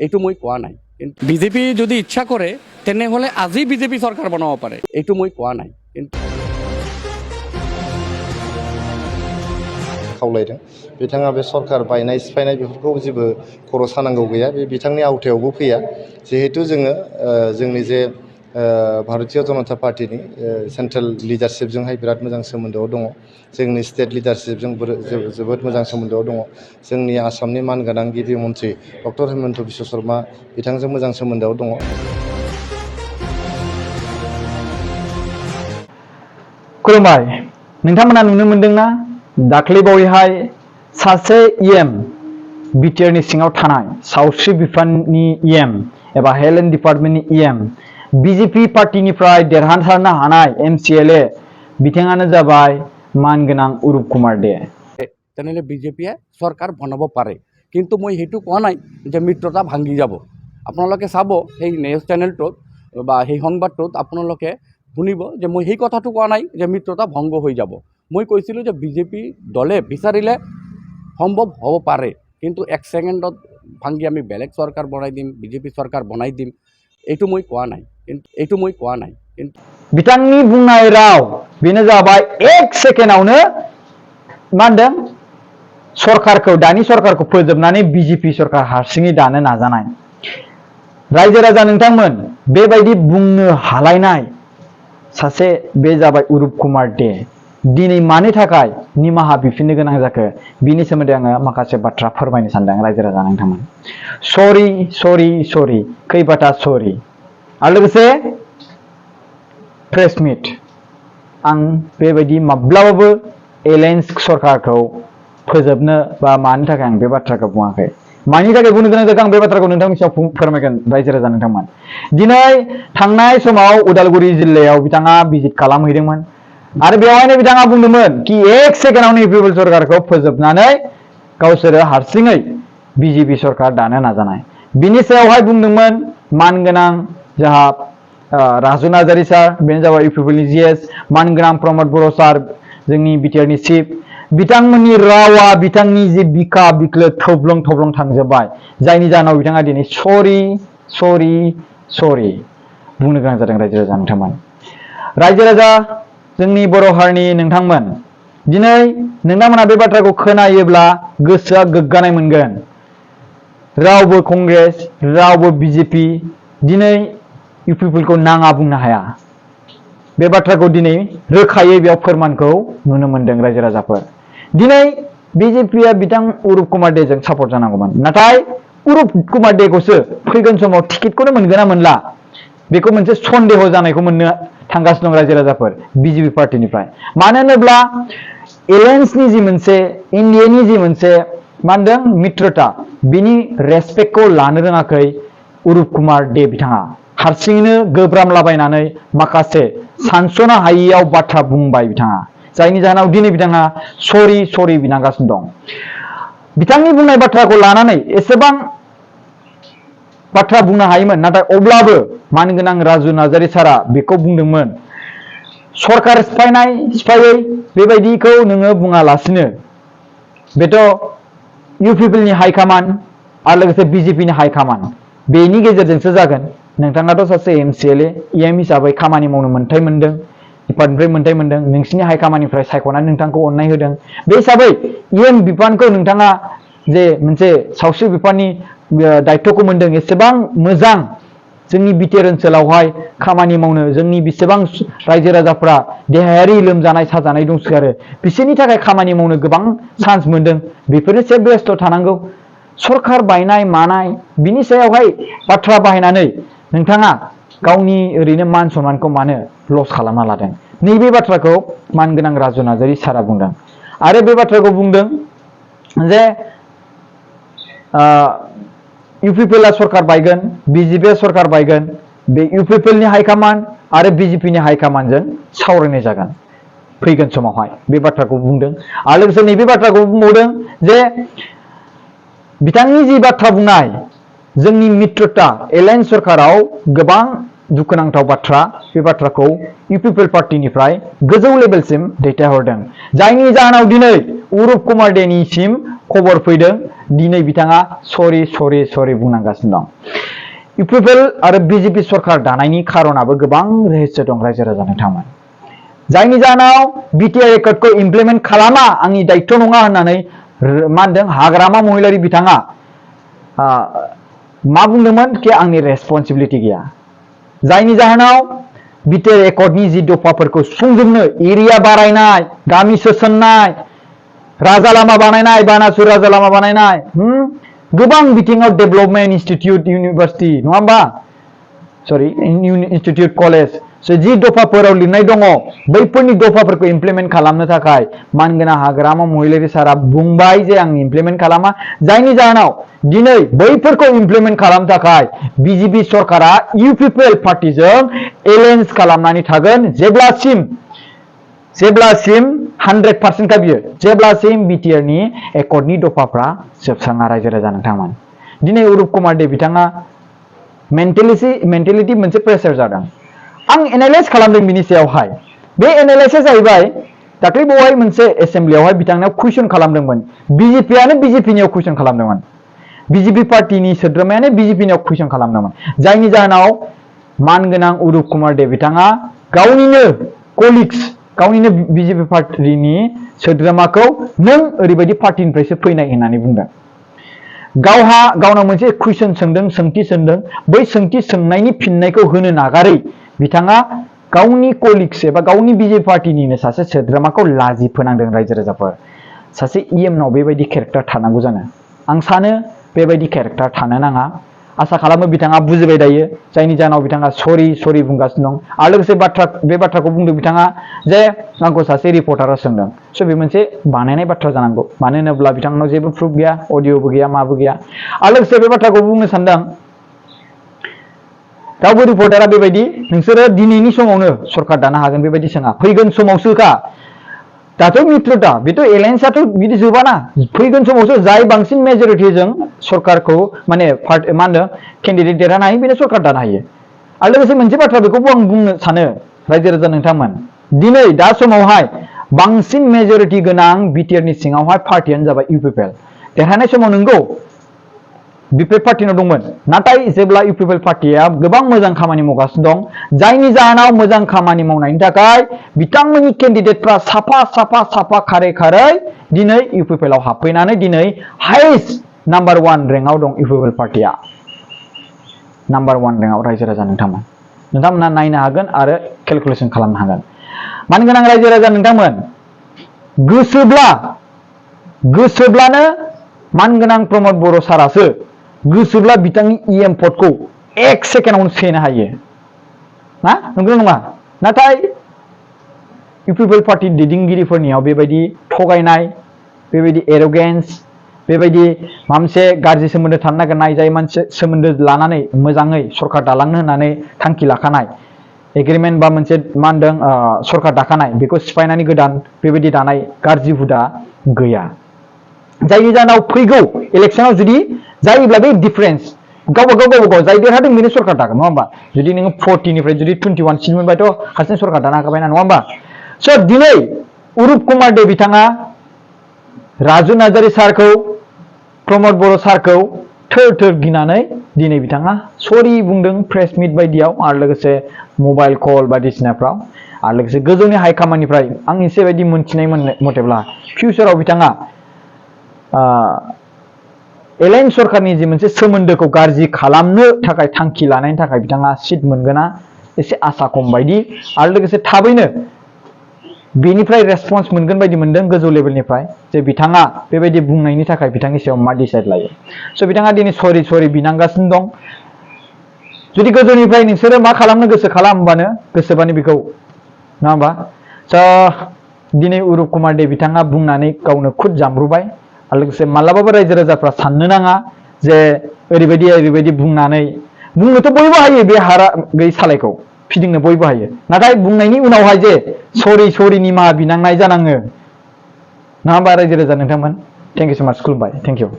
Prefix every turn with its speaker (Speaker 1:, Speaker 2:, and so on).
Speaker 1: এইটো মই কোৱা নাই। কিন্তু বিজেপি যদি ইচ্ছা কৰে তেনেহ'লে আজি বিজেপি চৰকাৰ বনাব পাৰে, এইটো মই কোৱা নাই। কিন্তু
Speaker 2: खावलायदों बिथाङा बे सरकार बायनाय सिफायनाय बेफोरखौ जेबो खर' सानांगौ गैया, बे बिथांनि आवथायावबो फैया। जिहेतु जोङो जोंनि जे भारतीय जनता पार्टीनि सेन्ट्रेल लिडारशिपजोंहाय बिराद मोजां सोमोन्दोआव दङ, जोंनि स्टेट लिडारशिपजों जोबोद मोजां सोमोन्दोआव दङ, जोंनि आसामनि मानगोनां गिबि मन्त्रि डक्टर हेमन्त बिश्व शर्मा बिथांजों मोजां सोमोन्दोआव दङ।
Speaker 3: खुलुमबाय, नोंथांमोना नुनो मोनदोंना दाख्लैबावैहाय सासे इएम BTR नि सिङाव थानाय सावस्रि बिफाननि इएम एबा हेल्थ एन्ड डिपार्टमेन्टनि इएम बिजेपि पार्टीनिफ्राय देरहासारनो हानाय MCLA बिथाङानो जाबाय मानगोनां अरुप कुमार दे।
Speaker 1: তেনেহ'লে বিজেপিয়ে চৰকাৰ বনাব পাৰে, কিন্তু মই সেইটো কোৱা নাই যে মিত্ৰতা ভাঙি যাব। আপোনালোকে চাব সেই নিউজ চেনেলটোত বা সেই সংবাদটোত আপোনালোকে শুনিব যে মই সেই কথাটো কোৱা নাই যে মিত্ৰতা ভংগ হৈ যাব। মই কৈছিলোঁ যে বিজেপি দলে বিচাৰিলে সম্ভৱ হ'ব পাৰে, কিন্তু এক ছেকেণ্ডত ভাঙি আমি বেলেগ চৰকাৰ বনাই দিম, বিজেপি চৰকাৰ বনাই দিম, এইটো মই কোৱা নাই। কিন্তু
Speaker 3: बिथांनि बुंनाय राव बेनो जाबाय एक सेकेन्डआवनो मा होनदों सरकारखौ, दानि सरकारखौ फोजोबनानै बिजेपि सरकार हारसिङै दानो नाजानाय। रायजो राजा नोंथांमोन, बेबायदि बुंनो हालायनाय सासे बे जाबाय अरुप कुमार दे। दिनै मानि थाखाय निमाहा बिफिननो गोनां जाखो बिनि सोमोन्दै आङो माखासे बाथ्रा फोरमायनो सानदों रायजो राजा नोंथांमोन। सरि खैबाथा सरि। आरो लोगोसे प्रेस मिट, आं बेबायदि माब्लाबाबो एलायन्स सरकारखौ फोजोबनो बा मानि थाखाय आं बे बाथ्राखौ बुङाखै। मानि थाखाय बुंनो गोनां जादों आं बे बाथ्राखौ नोंथांनि सायाव फोरमायगोन रायजो राजा नोंथांमोन। दिनै थांनाय समाव उदालगुरि जिल्लायाव बिथाङा भिजिट खालामहैदोंमोन आरो बेवहायनो बिथाङा बुंदोंमोन कि एक सेकेन्डआवनो UPPL सरकारखौ फोजोबनानै गावसोरो हारसिङै बिजेपि सरकार दानो नाजानाय। बिनि सायावहाय बुंदोंमोन मानगोनां जोंहा राजु नार्जारी सार, बेनो जाबाय UPPL नि GS, मानगोनां प्रमद बर' सार जोंनि BTR नि चिफ। बिथांमोननि रावा बिथांनि जे बिखा बिख्लो थब्लं थांजोब्बाय, जायनि जाहोनाव बिथाङा दिनै सरि बुंनो गोनां जादों रायजो राजा नोंथांमोन। रायजो राजा जोंनि बर' हारिनि नोंथांमोन, दिनै नोंथांमोना बे बाथ्राखौ खोनायोब्ला गोसोआ गोग्गानाय मोनगोन। रावबो कंग्रेस, रावबो बिजेपि दिनै UPPL खौ नाङा बुंनो हाया। बे बाथ्राखौ दिनै रोखायै बेयाव फोरमानखौ नुनो मोनदों रायजो राजाफोर। दिनै बिजेपिया बिथां अरुप कुमार देजों सापर्ट जानांगौमोन, नाथाय अरुप कुमार देखौसो फैगोन समाव टिकेटखौनो मोनगोन ना मोनला बेखौ मोनसे सन्देह जानायखौ मोननो थांगासिनो दं रायजो राजाफोर बिजेपि पार्टीनिफ्राय। मानो होनोब्ला एलायन्सनि जि मोनसे इन्डियानि जि मोनसे मा होनदों मित्रता, बिनि रेसपेक्टखौ लानो रोङाखै अरुप कुमार दे बिथाङा। हारसिङैनो गोब्रामलाबायनानै माखासे सानस'नो हायैयाव बाथ्रा बुंबाय बिथाङा, जायनि जाहोनाव दिनै बिथाङा सरि बिनांगासिनो दं। बिथांनि बुंनाय बाथ्राखौ लानानै एसेबां बाथ्रा बुंनो हायोमोन, नाथाय अब्लाबो मानगोनां राजु नार्जारी सारा बेखौ बुंदोंमोन, सरकार सिफायै बेबायदिखौ नोङो बुङालासिनो बेथ' UPPL नि हाइकामान्ड आरो लोगोसे बिजेपि नि हाइकामान्ड, बेनि गेजेरजोंसो जागोन। नोंथाङाथ' सासे MCLA EM हिसाबै खामानि मावनो मोन्थाय मोनदों, डिपार्टमेन्टनिफ्राय मोन्थाय मोनदों, नोंसिनि हाइकामान्डनिफ्राय सायख'नानै नोंथांखौ अननाय होदों। बे हिसाबै EM बिफानखौ नोंथाङा जे मोनसे सावस्रि बिफाननि दायित्वखौ मोनदों, एसेबां मोजां जोंनि BTR ओनसोलावहाय खामानि मावनो जोंनि बेसेबां रायजो राजाफ्रा देहायारि लोमजानाय साजानाय दंसोगारो, बिसोरनि थाखाय खामानि मावनो गोबां चान्स मोनदों। बेफोरनो एसे बेस्थ' थानांगौ। सरकार बायनाय मानाय बिनि सायावहाय बाथ्रा बाहायनानै नोंथाङा गावनि ओरैनो मान सन्मानखौ मानो लस खालामना लादों? नैबे बाथ्राखौ मानगोनां राजु नार्जारी सारा बुंदों। आरो बे बाथ्राखौ बुंदों जे UPPL आ सरकार बायगोन, बिजेपिआ सरकार बायगोन, बे UPPL नि हाइकामान्ड आरो बिजेपि नि हाइकामान्डजों सावरायनाय जागोन फैगोन समावहाय, बे बाथ्राखौ बुंदों। आरो लोगोसे नैबे बाथ्राखौ बुंबावदों जे बिथांनि जि बाथ्रा बुंनाय जोंनि मित्रता एलायन्स सरकाराव गोबां दुखुनांथाव बाथ्रा, बे बाथ्राखौ UPPL पार्टीनिफ्राय गोजौ लेभेलसिम दैथायहरदों, जायनि जाहोनाव दिनै अरुप कुमार देनिसिम खबर फैदों दिनै बिथाङा सरि बुंनांगासिनो दं। UPPL आरो BJP सरकार दानायनि खारनाबो गोबां रहस्य दं रायजो राजा नोंथांमोन। जायनि जाहोनाव BTR रेकर्डखौ इमप्लिमेन्ट खालामा आंनि दायित्व नङा होननानै मा होनदों हाग्रामा महिलारि बिथाङा मा बुंदोंमोन कि आंनि रेसपन्सिबिलिटि गैया। जायनि जाहोनाव BTR रेकर्डनि जि दफाफोरखौ सुफुंजोबनो एरिया बारायनाय, गामि सोसननाय, राजा लामा बानायनाय, बानासुर राजा लामा बानायनाय, गोबां बिथिङाव डेभेलपमेन्ट इनस्टिट्यूट इउनिभार्सिटि नङा होमबा सरि इनस्टिट्यूट कलेज जि दफाफोराव लिरनाय दङ बैफोरनि दफाफोरखौ इमप्लिमेन्ट खालामनो थाखाय मानगोनां हाग्रामा महिलारि सारा बुंबाय जे आं इमप्लिमेन्ट खालामा। जायनि जाहोनाव दिनै बैफोरखौ इमप्लिमेन्ट खालामनो थाखाय BJP सरकारा UPPL पार्टिजों एलायन्स खालामनानै थागोन जेब्लासिम 100% का बियो जेब्लासिम BTR नि एकर्डनि दफाफ्रा जोबस्राङा रायजो राजा नोंथांमोन। दिनै अरुप कुमार दे बिथाङा मेन्टेलिटि मोनसे प्रेसार जादों। आं एनालाइज खालामदों बिनि सायावहाय। बे एनालाइसिसा जाहैबाय दाख्लै बावहाय मोनसे एसेम्ब्लियावहाय बिथांनाव कुइसन खालामदोंमोन। BJPआनो BJPनियाव कुइसन खालामदोंमोन। BJP पार्टिनि सोद्रोमायानो BJPनियाव कुइसन खालामदोंमोन। जायनि जाहोनाव मानगोनां अरुप कुमार दे बिथाङा गावनिनो कलिग्स गावनिनो BJP पार्टिनि सोद्रोमाखौ नों ओरैबायदि पार्टिनिफ्रायसो फैनाय होननानै बुंदों। गावनाव मोनसे कुइसन सोंदों, सोंथि सोंदों। बै सोंथि सोंनायनि फिननायखौ होनो नागारै बिथाङा गावनि कलिग्स एबा गावनि BJP पार्टिनिनो सासे सोद्रोमाखौ लाजि फोनांदों रायजो राजाफोर। सासे EMनाव बेबायदि केरेक्टार थानांगौ जानो आं सानो बेबायदि केरेक्टार थानो नाङा। आसा खालामो बिथाङा बुजिबाय दायो। जायनि जाहोनाव बिथाङा सरि बुंगासिनो दं। आरो लोगोसे बे बाथ्राखौ बुंदों बिथाङा जे आंखौ सासे रिपर्टारा सोंदों। स' बे मोनसे बानायनाय बाथ्रा जानांगौ। मानो होनोब्ला बिथांनाव जेबो प्रुफ गैया, अडिअ'बो गैया, माबो गैया। आरो लोगोसे बे बाथ्राखौ बुंनो सानदों रावबो रिपर्टारा बेबायदि नोंसोरो दिनैनि समावनो सरकार दानो हागोन बेबायदि सोङा। फैगोन समावसोखा। दाथ' मित्रता बेथ' एलायन्सआथ' बिदि जोबाना फैगोन समावसो जाय बांसिन मेजरिटिजों सरकारखौ माने मा होनो केन्डिडेट देरहानो हायो बेनो सरकार दानो हायो। आरो लोगोसे मोनसे बाथ्रा बेखौबो आं बुंनो सानो रायजो राजा नोंथांमोन दिनै दा समावहाय बांसिन मेजरिटि गोनां BTRनि सिङावहाय पार्टियानो जाबाय UPPL। देरहानाय समाव नंगौ UPPL पार्टिनाव दंमोन। नाथाय जेब्ला UPPL पार्टिया गोबां मोजां खामानि मावगासिनो दं जायनि जाहोनाव मोजां खामानि मावनायनि थाखाय बिथांमोननि केन्डिडेटफ्रा साफा खारै दिनै UPPLआव हाबफैनानै दिनै हाइएस्ट नाम्बार 1 रेंकआव दं UPPL पार्टिया। नाम्बार 1 रेंकआव रायजो राजा नोंथांमोना नायनो हागोन आरो केलकुलेसन खालामनो हागोन। मानगोनां रायजो राजा नोंथांमोन गोसोब्लानो मानगोनां प्रमद बर' सारासो गोसोब्ला बिथांनि EM भटखौ 1 सेकेन्डआवनो सेनो हायो ना नंगौ नङा। नाथाय UPPL पार्टी दैदेनगिरिफोरनियाव बेबायदि थगायनाय, बेबायदि एरोगेन्स, बेबायदि माबा मोनसे गाज्रि सोमोन्दो थानो नागिरनाय, जाय मानसि सोमोन्दो लानानै मोजाङै सरकार दालांनो होननानै थांखि लाखानाय एग्रिमेन्ट बा मोनसे मा होनदों सरकार दाखानाय बेखौ सिफायनानै गोदान बेबायदि दानाय गाज्रि हुदा गैया। जायनि जाहोनाव फैगौ इलेक्सनाव जुदि जायोब्ला बे डिफारेन्स गावबा जाय देरहादों बेनो सरकार दागोन नङा होमबा। जुदि नोङो 40निफ्राय जुदि 21 सिम मोनबायथ' हारसिं सरकार दानो हाखाबाय ना नङा होमबा। स' दिनै अरुप कुमार दे बिथाङा राजु नार्जारी सारखौ प्रमद बर' सारखौ थोर गिनानै दिनै बिथाङा सरि बुंदों प्रेस मिट बायदियाव आरो लोगोसे मबाइल कल बायदिसिनाफ्राव आरो लोगोसे गोजौनि हाइकमान्डनिफ्राय आं एसे बायदि मोनथिनाय मथेब्ला फिउचाराव बिथाङा एलायन्स सरकारनि जि मोनसे सोमोन्दोखौ गाज्रि खालामनो थाखाय थांखि लानायनि थाखाय बिथाङा सिट मोनगोना एसे आसा खम बायदि आरो लोगोसे थाबैनो बेनिफ्राय रेसपन्स मोनगोन बायदि मोनदों गोजौ लेभेलनिफ्राय जे बिथाङा बेबायदि बुंनायनि थाखाय बिथांनि सायाव मा डिसाइड लायो। स' बिथाङा दिनै सरि बिनांगासिनो दं। जुदि गोजौनिफ्राय नोंसोरो मा खालामनो गोसोबानो बेखौ नङा होमबा। स' दिनै अरुप कुमार दे बिथाङा बुंनानै गावनो खुद जामब्रुबाय आरो लोगोसे मालाबाबो रायजो राजाफ्रा साननो नाङा जे ओरैबायदि बुंनोथ' बयबो हायो बे हारा गैयै सालायखौ फिदिंनो बयबो हायो। नाथाय बुंनायनि उनावहाय जे सरि निमाहा बिनांनाय जानाङो नङा होमबा रायजो राजा नोंथांमोन। थेंक इउ सो माच खुलुमबाय। Thank you.